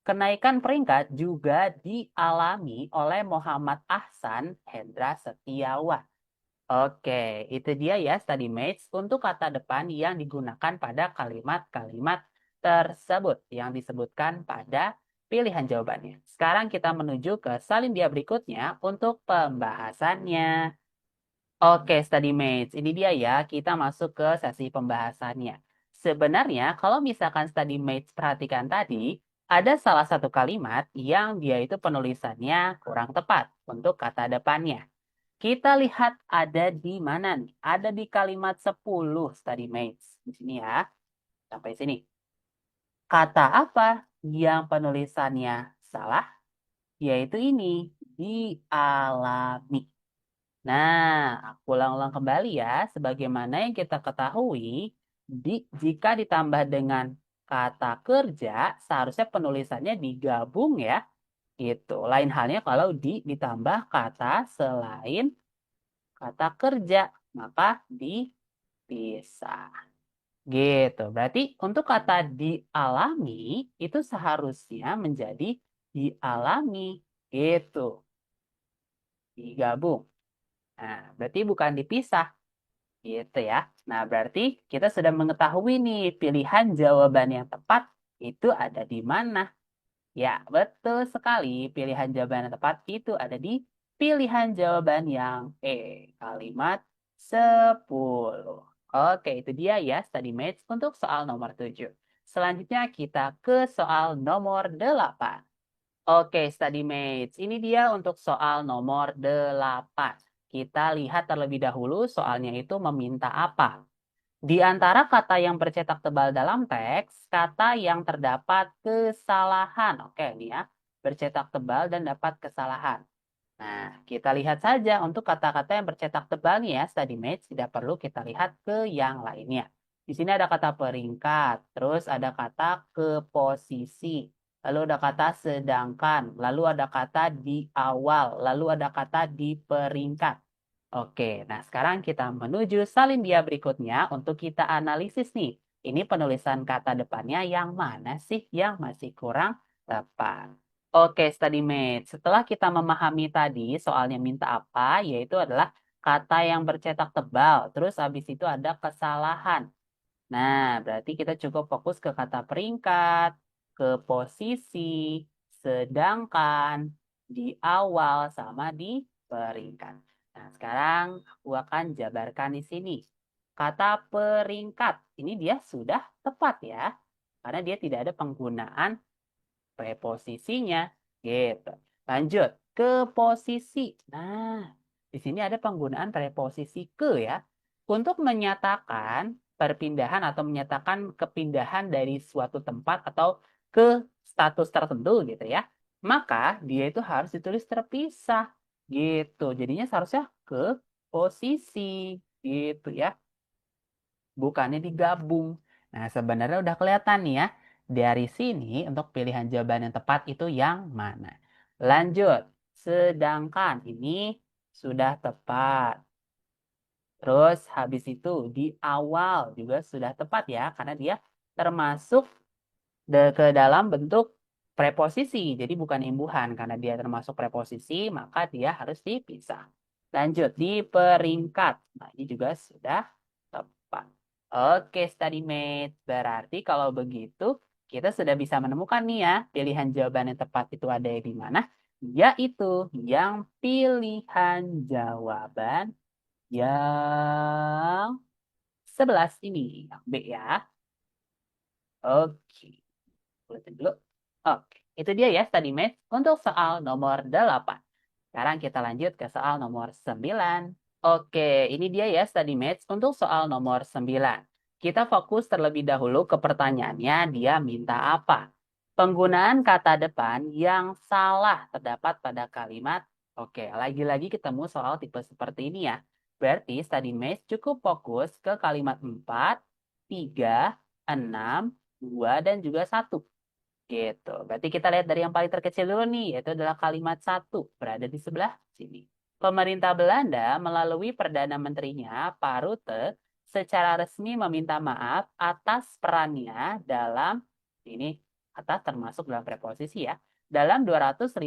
A: Kenaikan peringkat juga dialami oleh Muhammad Ahsan Hendra Setiawan. Oke, itu dia ya study mates untuk kata depan yang digunakan pada kalimat-kalimat tersebut yang disebutkan pada pilihan jawabannya. Sekarang kita menuju ke salin dia berikutnya untuk pembahasannya. Oke, study mates. Ini dia ya, kita masuk ke sesi pembahasannya. Sebenarnya, kalau misalkan study mates perhatikan tadi, ada salah satu kalimat yang dia itu penulisannya kurang tepat untuk kata depannya. Kita lihat ada di mana nih? Ada di kalimat 10, study mates. Di sini ya, sampai sini. Kata apa yang penulisannya salah? yaitu ini, dialami. Nah, aku ulang-ulang kembali ya. Sebagaimana yang kita ketahui, jika ditambah dengan kata kerja, seharusnya penulisannya digabung ya. Gitu. Lain halnya kalau ditambah kata selain kata kerja, maka dipisah. Gitu. Berarti untuk kata dialami, itu seharusnya menjadi dialami. Gitu. Digabung. Nah, berarti bukan dipisah. Gitu ya. Nah, berarti kita sudah mengetahui nih pilihan jawaban yang tepat itu ada di mana. Ya, betul sekali. Pilihan jawaban yang tepat itu ada di pilihan jawaban yang E, kalimat 10. Oke, itu dia ya study mates untuk soal nomor 7. Selanjutnya kita ke soal nomor 8. Oke, study mates. Ini dia untuk soal nomor 8. Kita lihat terlebih dahulu soalnya itu meminta apa. Di antara kata yang bercetak tebal dalam teks, kata yang terdapat kesalahan. Oke, ini ya. Bercetak tebal dan dapat kesalahan. Nah, kita lihat saja untuk kata-kata yang bercetak tebal nih ya, study mates. Tidak perlu kita lihat ke yang lainnya. Di sini ada kata peringkat, terus ada kata keposisi, lalu ada kata sedangkan, lalu ada kata di awal, lalu ada kata di peringkat. Oke, nah sekarang kita menuju salin dia berikutnya untuk kita analisis nih. Ini penulisan kata depannya yang mana sih yang masih kurang tepat. Oke, study mate. Setelah kita memahami tadi soalnya minta apa, yaitu adalah kata yang bercetak tebal. Terus habis itu ada kesalahan. Nah, berarti kita cukup fokus ke kata peringkat, ke posisi, sedangkan, di awal, sama di peringkat. Nah, sekarang aku akan jabarkan di sini. Kata peringkat, ini dia sudah tepat ya. Karena dia tidak ada penggunaan preposisinya. Gitu. Lanjut ke posisi. Nah, di sini ada penggunaan preposisi ke ya. Untuk menyatakan perpindahan atau menyatakan kepindahan dari suatu tempat atau ke status tertentu gitu ya. Maka dia itu harus ditulis terpisah. Gitu. Jadinya seharusnya ke posisi gitu ya, bukannya digabung. Nah, sebenarnya udah kelihatan nih ya. Dari sini untuk pilihan jawaban yang tepat itu yang mana. Lanjut. Sedangkan ini sudah tepat. Terus habis itu di awal juga sudah tepat ya. Karena dia termasuk ke dalam bentuk preposisi. Jadi bukan imbuhan. Karena dia termasuk preposisi, maka dia harus dipisah. Lanjut di peringkat. Nah, ini juga sudah tepat. Oke, study mate. Berarti kalau begitu, kita sudah bisa menemukan nih ya, pilihan jawaban yang tepat itu ada di mana, yaitu yang pilihan jawaban yang 11 ini, yang B ya. Oke, tulisin dulu. Oke, itu dia ya study mate untuk soal nomor 8. Sekarang kita lanjut ke soal nomor 9. Oke, ini dia ya study mates untuk soal nomor 9. Kita fokus terlebih dahulu ke pertanyaannya, dia minta apa? Penggunaan kata depan yang salah terdapat pada kalimat. Oke, lagi-lagi ketemu soal tipe seperti ini ya. Berarti study mates cukup fokus ke kalimat 4, 3, 6, 2, dan juga 1. Gitu. Berarti kita lihat dari yang paling terkecil dulu nih, yaitu adalah kalimat 1, berada di sebelah sini. Pemerintah Belanda melalui Perdana Menterinya, Pak Rutte, secara resmi meminta maaf atas perannya dalam, ini atas termasuk dalam preposisi ya, dalam 250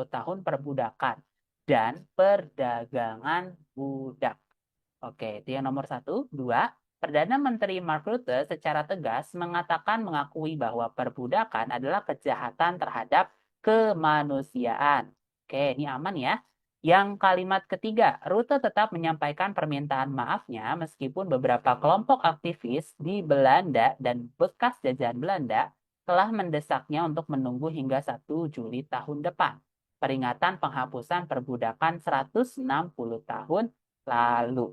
A: tahun perbudakan dan perdagangan budak. Oke, itu yang nomor 1. 2, Perdana Menteri Mark Rutte secara tegas mengatakan mengakui bahwa perbudakan adalah kejahatan terhadap kemanusiaan. Oke, ini aman ya. Yang kalimat ketiga, Rutte tetap menyampaikan permintaan maafnya meskipun beberapa kelompok aktivis di Belanda dan bekas jajahan Belanda telah mendesaknya untuk menunggu hingga 1 Juli tahun depan. Peringatan penghapusan perbudakan 160 tahun lalu.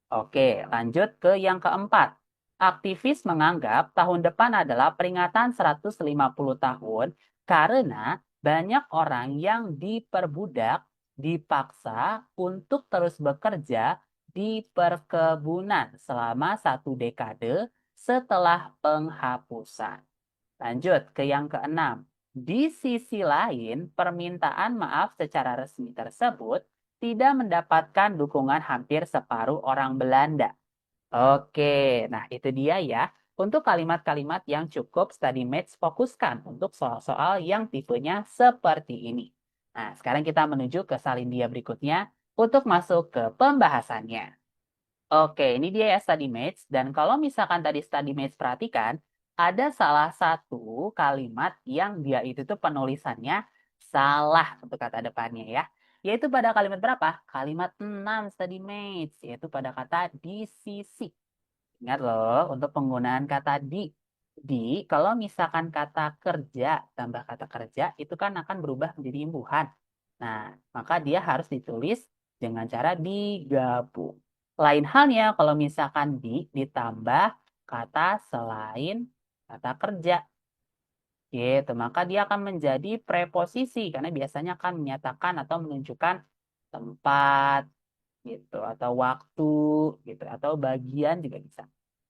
A: Oke, lanjut ke yang keempat. Aktivis menganggap tahun depan adalah peringatan 150 tahun karena Banyak orang yang diperbudak, dipaksa untuk terus bekerja di perkebunan selama 1 dekade setelah penghapusan. Lanjut ke yang keenam. Di sisi lain, permintaan maaf secara resmi tersebut tidak mendapatkan dukungan hampir separuh orang Belanda. Oke, nah itu dia ya. Untuk kalimat-kalimat yang cukup StudyMates fokuskan untuk soal-soal yang tipenya seperti ini. Nah, sekarang kita menuju ke salindia berikutnya untuk masuk ke pembahasannya. Oke, ini dia ya StudyMates. Dan kalau misalkan tadi StudyMates perhatikan, ada salah satu kalimat yang dia itu tuh penulisannya salah untuk kata depannya ya. Yaitu pada kalimat berapa? Kalimat 6 StudyMates, yaitu pada kata di sisi. Ingat loh, untuk penggunaan kata di. Di, kalau misalkan kata kerja tambah kata kerja, itu kan akan berubah menjadi imbuhan. Nah, maka dia harus ditulis dengan cara digabung. Lain halnya kalau misalkan di ditambah kata selain kata kerja. Gitu, maka dia akan menjadi preposisi karena biasanya akan menyatakan atau menunjukkan tempat gitu atau waktu gitu atau bagian juga bisa.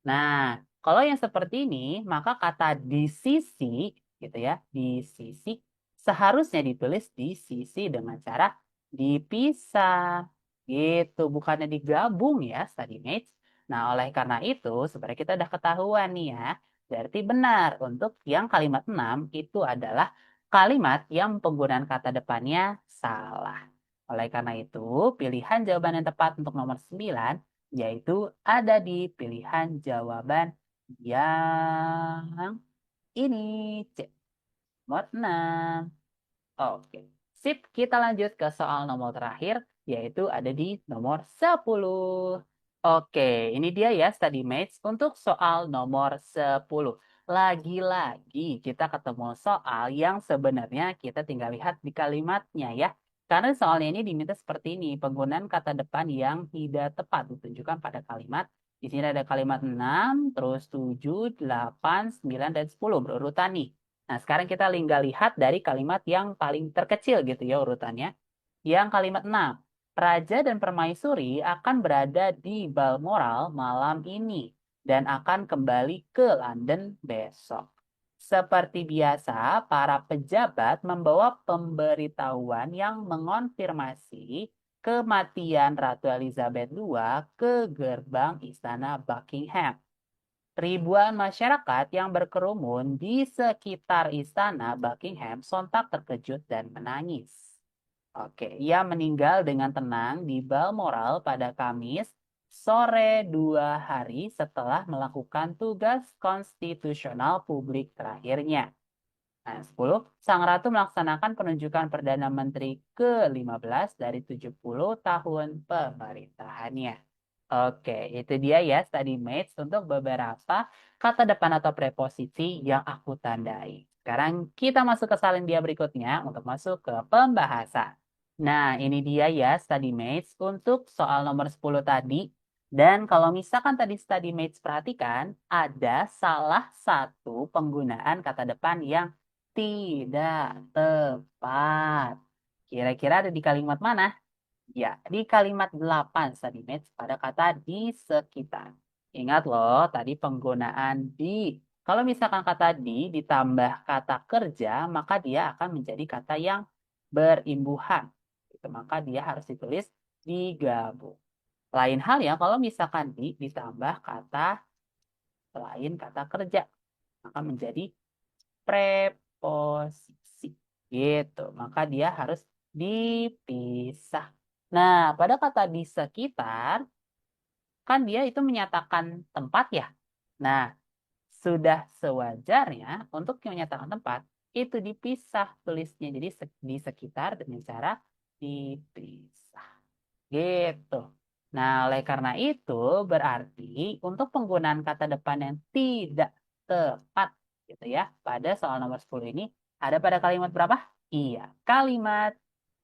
A: Nah, kalau yang seperti ini maka kata di sisi gitu ya, di sisi seharusnya ditulis di sisi dengan cara dipisah gitu, bukannya digabung ya study mates. Nah, oleh karena itu sebenarnya kita udah ketahuan nih ya. Berarti benar untuk yang kalimat 6 itu adalah kalimat yang penggunaan kata depannya salah. Oleh karena itu, pilihan jawaban yang tepat untuk nomor 9 yaitu ada di pilihan jawaban yang ini, C. Nomor 6. Oke, sip. Kita lanjut ke soal nomor terakhir, yaitu ada di nomor 10. Oke, ini dia ya study mates untuk soal nomor 10. Lagi-lagi kita ketemu soal yang sebenarnya kita tinggal lihat di kalimatnya ya. Karena soalnya ini diminta seperti ini, penggunaan kata depan yang tidak tepat ditunjukkan pada kalimat. Di sini ada kalimat 6, terus 7, 8, 9, dan 10 berurutan nih. Nah, sekarang kita tinggal lihat dari kalimat yang paling terkecil gitu ya urutannya. Yang kalimat 6. Raja dan permaisuri akan berada di Balmoral malam ini dan akan kembali ke London besok. Seperti biasa, para pejabat membawa pemberitahuan yang mengonfirmasi kematian Ratu Elizabeth II ke gerbang Istana Buckingham. Ribuan masyarakat yang berkerumun di sekitar istana Buckingham sontak terkejut dan menangis. Oke, ia meninggal dengan tenang di Balmoral pada Kamis sore 2 hari setelah melakukan tugas konstitusional publik terakhirnya. Nah, 10. Sang Ratu melaksanakan penunjukan Perdana Menteri ke-15 dari 70 tahun pemerintahannya. Oke, itu dia ya study mates untuk beberapa kata depan atau preposisi yang aku tandai. Sekarang kita masuk ke salin dia berikutnya untuk masuk ke pembahasan. Nah, ini dia ya study mates untuk soal nomor 10 tadi. Dan kalau misalkan tadi study mates perhatikan, ada salah satu penggunaan kata depan yang tidak tepat. Kira-kira ada di kalimat mana? Ya, di kalimat 8 tadi match pada kata di sekitar. Ingat loh, tadi penggunaan di. Kalau misalkan kata di ditambah kata kerja, maka dia akan menjadi kata yang berimbuhan. Itu, maka dia harus ditulis digabung. Lain hal ya, kalau misalkan di ditambah kata lain kata kerja, maka menjadi preposisi. Gitu. Maka dia harus dipisah. Nah, pada kata di sekitar, kan dia itu menyatakan tempat ya. Nah, sudah sewajarnya untuk menyatakan tempat, itu dipisah tulisnya. Jadi di sekitar dengan cara dipisah. Gitu. Nah, oleh karena itu berarti untuk penggunaan kata depan yang tidak tepat gitu ya pada soal nomor 10 ini ada pada kalimat berapa? Iya, kalimat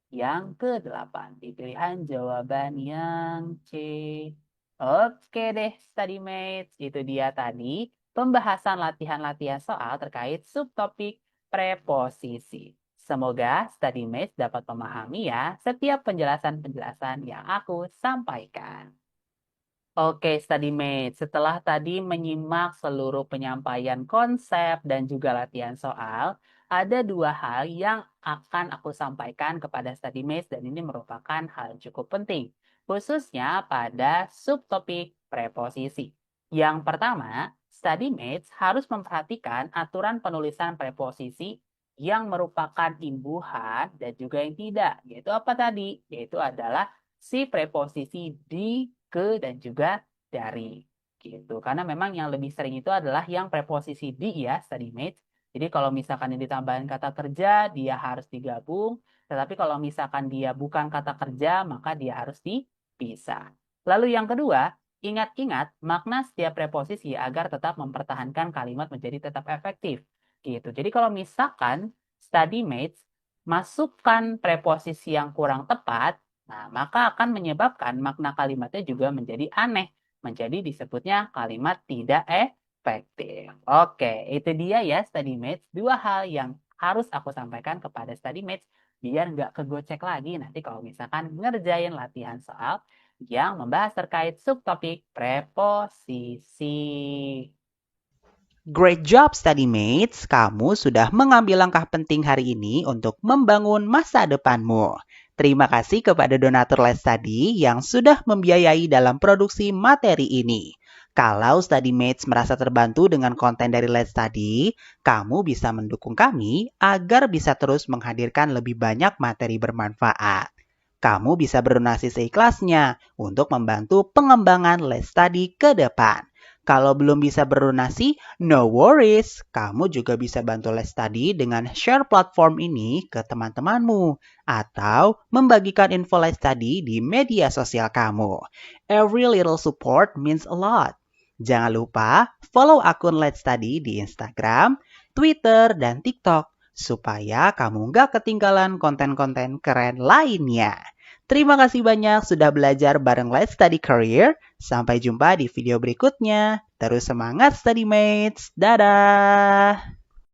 A: yang ke-8 di pilihan jawaban yang C. Oke deh, study mates. Itu dia tadi pembahasan latihan-latihan soal terkait subtopik preposisi. Semoga StudyMates dapat memahami ya setiap penjelasan-penjelasan yang aku sampaikan. Oke, StudyMate, setelah tadi menyimak seluruh penyampaian konsep dan juga latihan soal, ada dua hal yang akan aku sampaikan kepada StudyMate dan ini merupakan hal yang cukup penting, khususnya pada subtopik preposisi. Yang pertama, StudyMate harus memperhatikan aturan penulisan preposisi yang merupakan imbuhan dan juga yang tidak. Yaitu apa tadi? Yaitu adalah si preposisi di, ke, dan juga dari. Gitu. Karena memang yang lebih sering itu adalah yang preposisi di ya, study mates. Jadi kalau misalkan yang ditambahin kata kerja, dia harus digabung. Tetapi kalau misalkan dia bukan kata kerja, maka dia harus dipisah. Lalu yang kedua, ingat-ingat makna setiap preposisi agar tetap mempertahankan kalimat menjadi tetap efektif. Gitu. Jadi kalau misalkan study mates masukkan preposisi yang kurang tepat, nah, maka akan menyebabkan makna kalimatnya juga menjadi aneh. Menjadi disebutnya kalimat tidak efektif. Oke, itu dia ya StudyMates. Dua hal yang harus aku sampaikan kepada StudyMates biar nggak kegocek lagi nanti kalau misalkan ngerjain latihan soal yang membahas terkait subtopik preposisi.
B: Great job, study mates. Kamu sudah mengambil langkah penting hari ini untuk membangun masa depanmu. Terima kasih kepada donatur Les Study yang sudah membiayai dalam produksi materi ini. Kalau study mates merasa terbantu dengan konten dari Let's Study, kamu bisa mendukung kami agar bisa terus menghadirkan lebih banyak materi bermanfaat. Kamu bisa berdonasi seikhlasnya untuk membantu pengembangan Let's Study ke depan. Kalau belum bisa berdonasi, no worries. Kamu juga bisa bantu Les Study dengan share platform ini ke teman-temanmu atau membagikan info Les Study di media sosial kamu. Every little support means a lot. Jangan lupa follow akun Let's Study di Instagram, Twitter, dan TikTok supaya kamu nggak ketinggalan konten-konten keren lainnya. Terima kasih banyak sudah belajar bareng Let's Study Career. Sampai jumpa di video berikutnya. Terus semangat study mates. Dadah!